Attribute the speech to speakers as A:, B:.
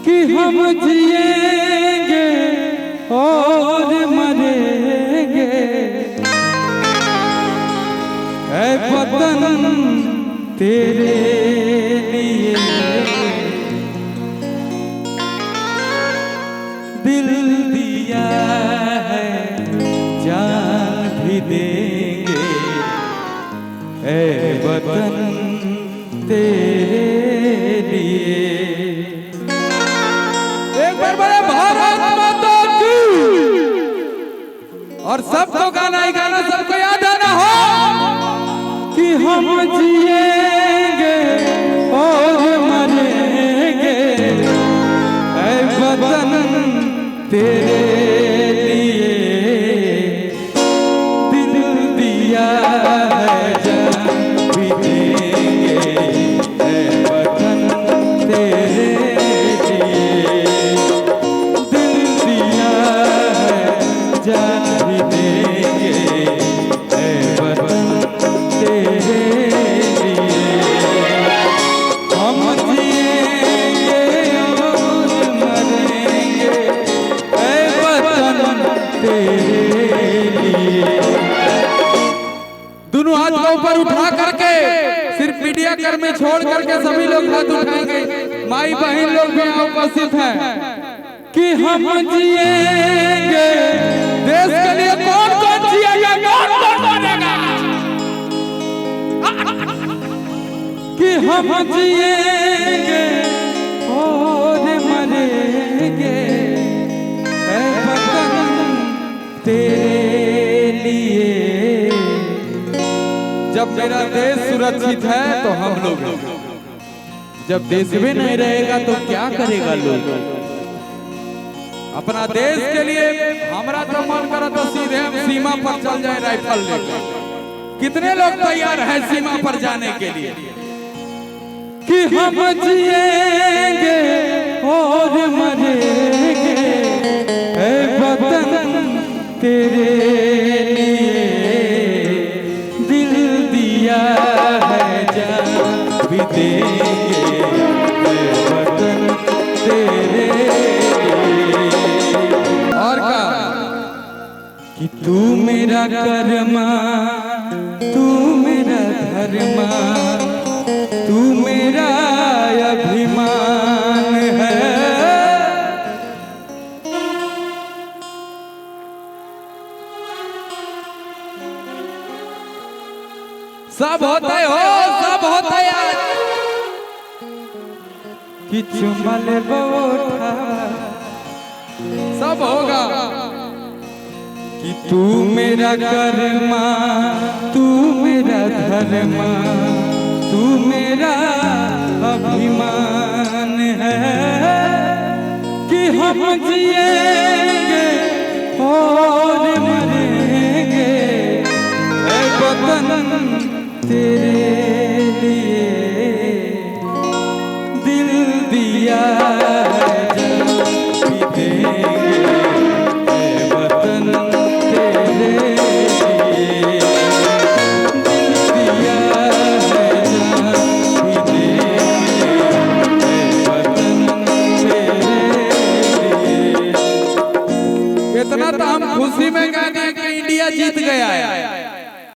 A: कि हम जिएंगे और मरेंगे, ऐ वतन तेरे लिए दिल दिया है, जान भी देंगे, ऐ वतन तेरे लिए। एक बार बड़े भारत माता की। और सबको गाना ही गाना, सबको याद आना हो कि हम जिएंगे और मरेंगे, ऐ वतन तेरे लिए दिल दिया है, जान भी देंगे, ऐ वतन तेरे लिए दिल दिया है, जान भी देंगे, ऐ वतन तेरे लिए। हम जिएंगे और मरेंगे, ऐ वतन तेरे लिए। दोनों हाथ को ऊपर उठा करके, सिर्फ मीडिया कर्मी छोड़ करके सभी लोग हाथ उठाएंगे। माई बहन लोग भी यहाँ उपस्थित हैं कि हम जिएंगे देश के लिए। कौन कौन जिएगा, कौन कौन मरेगा? कि हम जिएंगे और मरेंगे, ऐ वतन तेरे लिए। जब मेरा देश सुरक्षित है तो हम लोग, जब देश भी नहीं रहेगा तो क्या करेगा लोग? अपना देश के लिए हमारा तो मन करा तो सीधे हम सीमा पर चल जाए राइफल लेकर। कितने लोग तैयार हैं सीमा पर जाने के लिए? कि हम जिएंगे और मरेंगे, ऐ वतन तेरे लिए दिल दिया है, जान भी देंगे, ऐ वतन तेरे लिए। और का कि तू मेरा कर्मा, तू मेरा धर्मा, तू मेरा अभिमान है। सब होता है हो, सब होता है यार। कि चुमल बोठा सब होगा। कि तू मेरा कर्मा, तू मेरा धर्मा, तू मेरा अभिमान है। कि हम जिएंगे और मरेंगे, ऐ वतन तेरे